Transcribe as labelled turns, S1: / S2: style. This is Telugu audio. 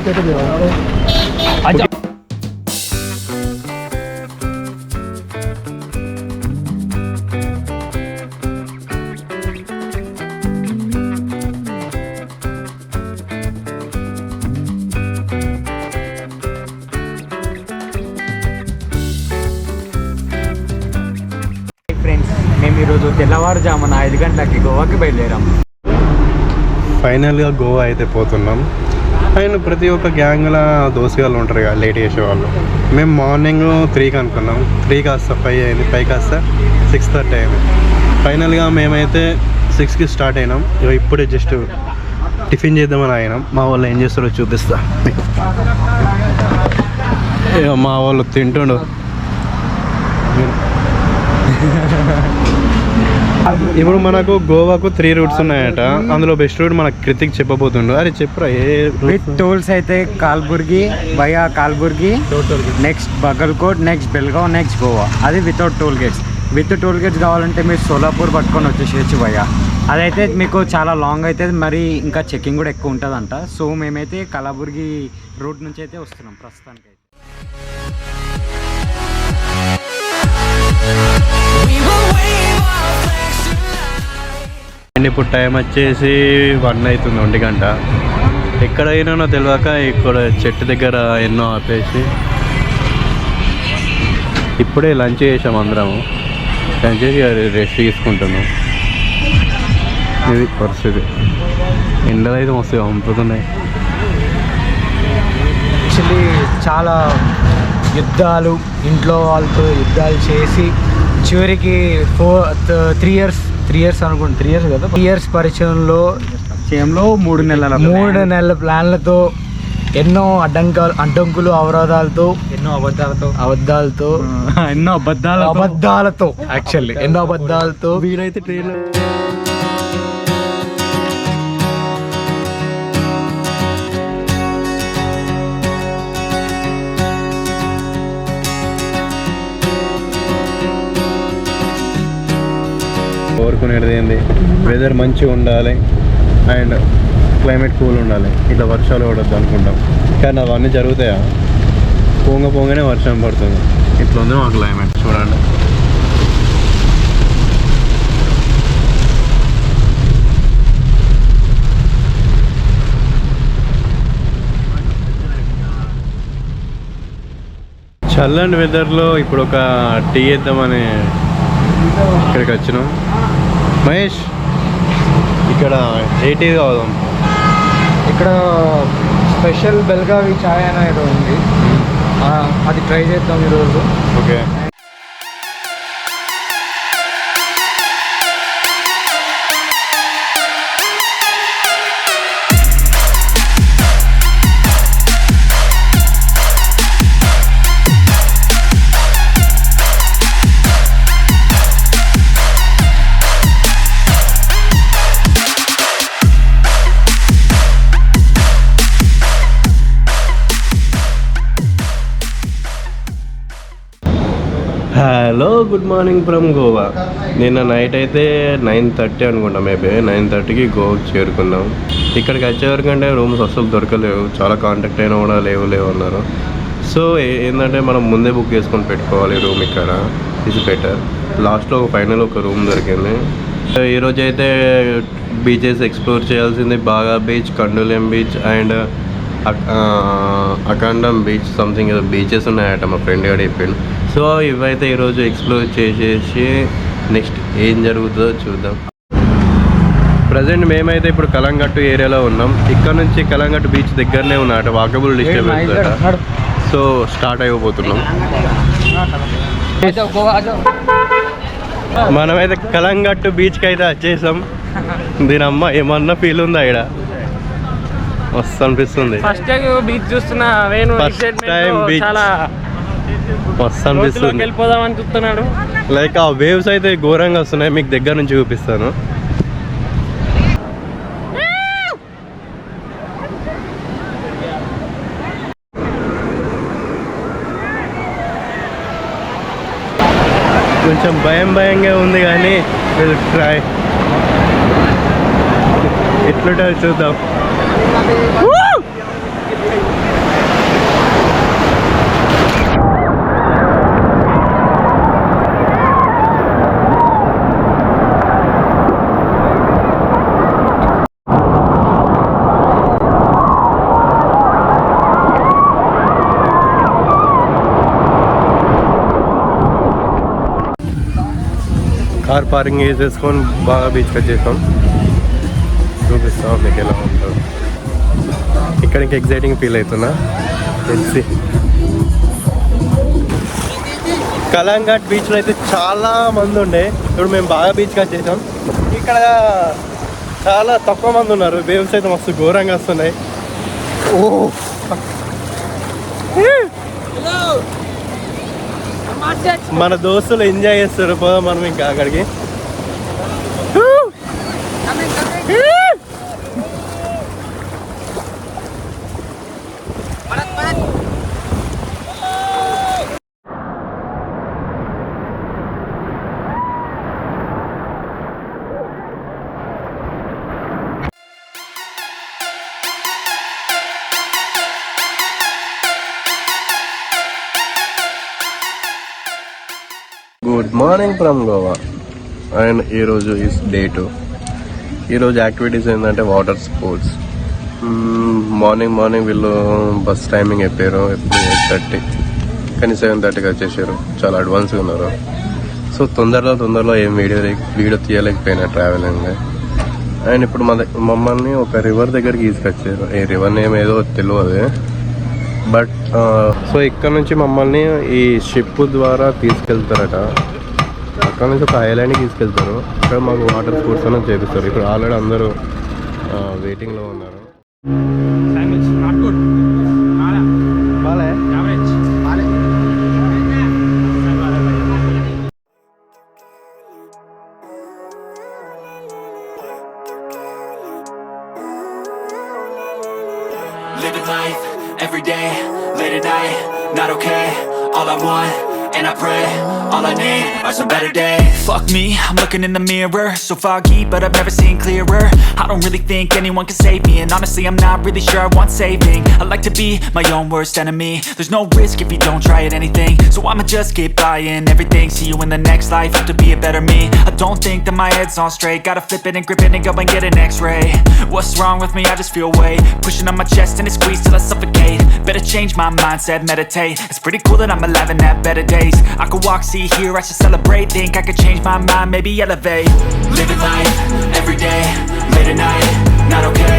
S1: మేము ఈరోజు తెల్లవారుజామున 5 గంటలకి గోవాకి బయలుదేరాం.
S2: ఫైనల్గా గోవా అయితే పోతున్నాం. అండ్ ప్రతి ఒక్క గ్యాంగ్లో దోసగాళ్ళు ఉంటారు కదా, లేట్ చేసేవాళ్ళు. మేము మార్నింగ్ 3కి అనుకున్నాం, 3 కాస్త 5 అయింది, 5 కాస్త 6:30 అయింది. ఫైనల్గా మేమైతే 6కి స్టార్ట్ అయినాం. ఇప్పుడే జస్ట్ టిఫిన్ చేద్దామని అయినాం. మా వాళ్ళు ఏం చేస్తారో చూపిస్తా. మా వాళ్ళు తింటుండు. ఇప్పుడు మనకు గోవాకు 3 రూట్స్ ఉన్నాయట. అందులో బెస్ట్ రూట్ మనకు కృతిక్ చెప్పబోతుండు. అరే చెప్పురా.
S1: విత్ టోల్స్ అయితే Kalaburagi, via Kalaburagi, next Bagalkot, next Belgaum, next Goa. అది without toll gates. With toll gates కావాలంటే మీరు సోలాపూర్ పట్టుకొని వచ్చేసేయచ్చు వయా. అదైతే మీకు చాలా లాంగ్ అవుతుంది, మరి ఇంకా చెకింగ్ కూడా ఎక్కువ ఉంటుందంట. సో మేమైతే కలబుర్గి రూట్ నుంచి అయితే వస్తున్నాం ప్రస్తుతానికి.
S2: అండ్ ఇప్పుడు టైం వచ్చేసి 1 అవుతుంది, 1 గంట. ఎక్కడైనా తెలియక ఇక్కడ చెట్టు దగ్గర ఎన్నో ఆపేసి ఇప్పుడే లంచ్ చేసాం. అందరము లంచ్ చేసి రెస్ట్ తీసుకుంటున్నాం. ఇది పరిస్థితి. ఎండలు అయితే మస్తు పంపుతున్నాయి.
S1: యాక్చువల్లీ చాలా యుద్ధాలు, ఇంట్లో వాళ్ళతో యుద్ధాలు చేసి చివరికి 3 ఇయర్స్ అనుకోండి, 3 ఇయర్స్ కదా, 3 ఇయర్స్ పరిచయంలో 3 నెలల ప్లాన్లతో ఎన్నో అడ్డంకులు, అవరోధాలతో, ఎన్నో అబద్ధాలతో యాక్చువల్లీ ఎన్నో అబద్ధాలతో
S2: వీరైతే ట్రైన్ కోరుకునేది ఏంది, వెదర్ మంచిగా ఉండాలి అండ్ క్లైమేట్ కూల్ ఉండాలి. ఇట్లా వర్షాలు పడద్దు అనుకుంటాం, కానీ అవన్నీ జరుగుతాయా? పోగానే వర్షం పడుతుంది. ఇట్లా ఉంది మా క్లైమేట్. చూడండి. చల్లని వెదర్లో ఇప్పుడు ఒక టీ వేద్దామని ఇక్కడికి వచ్చినాం. మహేష్, ఇక్కడ ఏ టీ కావదాం?
S1: ఇక్కడ స్పెషల్ బెల్గావి చాయ్ అనేది ఉంది, అది ట్రై చేద్దాం ఈరోజు.
S2: Okay. Hello, good morning from Goa. నిన్న నైట్ అయితే 9:30 అనుకుంటా, మేబీ 9:30కి గోవాకి చేరుకున్నాం. ఇక్కడికి వచ్చేవరకంటే రూమ్స్ అస్సలు దొరకలేవు. చాలా కాంటాక్ట్ అయినా కూడా లేవు అన్నారు. సో ఏంటంటే మనం ముందే బుక్ చేసుకొని పెట్టుకోవాలి రూమ్. ఇక్కడ ఇస్ బెటర్. లాస్ట్లో ఫైనల్ ఒక రూమ్ దొరికింది. ఈరోజు అయితే బీచెస్ ఎక్స్ప్లోర్ చేయాల్సింది. బాగా బీచ్, కండోలియం బీచ్ అండ్ అఖండం బీచ్, సంథింగ్ ఏదో బీచెస్ ఉన్నాయట మా ఫ్రెండ్ గారు చెప్పిండు. సో ఇవైతే ఈరోజు ఎక్స్ప్లోర్ చేసేసి నెక్స్ట్ ఏం జరుగుతుందో చూద్దాం. ప్రజెంట్ మేమైతే ఇప్పుడు కలంగట్టు ఏరియాలో ఉన్నాం. ఇక్కడ నుంచి కలంగట్టు బీచ్ దగ్గరనే ఉన్నట, వాకబుల్ డిస్టెన్స్ అట. సో స్టార్ట్ అయిపోతున్నాం. మనమైతే కలంగట్టు బీచ్కి అయితే వచ్చేసాం. దీని అమ్మ ఏమన్నా ఫీల్ ఉందా? ఇక్కడ మస్తు అనిపిస్తుంది.
S3: ఫస్ట్ బీచ్ చూస్తున్నా,
S2: ఫస్ట్ టైం బీచ్ మస్తు అనిపిస్తుంది.
S3: వెళ్ళిపోదాం అని చూస్తున్నాడు.
S2: లైక్ ఆ వేవ్స్ అయితే ఘోరంగా వస్తున్నాయి. మీకు దగ్గర నుంచి చూపిస్తాను. కొంచెం భయంగా ఉంది కానీ ట్రై ఎట్లుంటుందో చూద్దాం. కార్ పార్కింగ్ వేసేసుకొని బాగా బీచ్కి వచ్చేసాం. చూపిస్తాం మీకు ఎలా ఉంటుందో. ఇక్కడికి ఎగ్జైటింగ్ ఫీల్ అవుతున్నా. తెలిసి కలాంఘాట్ బీచ్లో అయితే చాలా మంది ఉండే. ఇప్పుడు మేము బాగా బీచ్కి వచ్చేసాం. ఇక్కడ చాలా తక్కువ మంది ఉన్నారు. వేవ్స్ అయితే మస్తు ఘోరంగా వస్తున్నాయి. ఓ మన దోస్తులు ఎంజాయ్ చేస్తారు. పోదాం మనం ఇంకా అక్కడికి. Good morning from Goa. And ఈరోజు ఈస్ డే 2. ఈరోజు యాక్టివిటీస్ ఏంటంటే వాటర్ స్పోర్ట్స్. మార్నింగ్ వీళ్ళు బస్ టైమింగ్ చెప్పారు. ఎప్పుడు 8:30 కానీ 7:30కి వచ్చేసారు. చాలా అడ్వాన్స్గా ఉన్నారు. సో తొందరలో ఏం వీడియో తీయలేకపోయినా ట్రావెలింగ్. అండ్ ఇప్పుడు మమ్మల్ని ఒక రివర్ దగ్గరికి తీసుకొచ్చారు. ఈ రివర్ నేమ్ ఏదో తెలియదు. బట్ సో ఇక్కడ నుంచి మమ్మల్ని ఈ షిప్ ద్వారా తీసుకెళ్తారట. అక్కడ నుంచి ఒక ఐలాండ్కి తీసుకెళ్తారు. ఇక్కడ మాకు వాటర్ స్పోర్ట్స్ అనేది చేపిస్తారు. ఇప్పుడు ఆల్రెడీ అందరూ వెయిటింగ్లో ఉన్నారు.
S4: Living life every day, late at night, not okay. All I want, and I pray, all I need are some better days. Fuck me, I'm looking in the mirror, so foggy, but I've never seen clearer. I don't really think anyone can save me, and honestly I'm not really sure I want saving. I like to be my own worst enemy. There's no risk if you don't try at anything, so I'ma just keep buying everything. See you in the next life, have to be a better me. I don't think that my head's on straight, gotta flip it and grip it and go and get an x-ray. What's wrong with me? I just feel weight pushing on my chest and it squeezes till I suffocate. Better change my mindset, meditate. It's pretty cool that I'm alive and have better days. I could walk, see, hear, I should celebrate. Think I could change my mind, maybe elevate. Living life every day, late at night, not okay.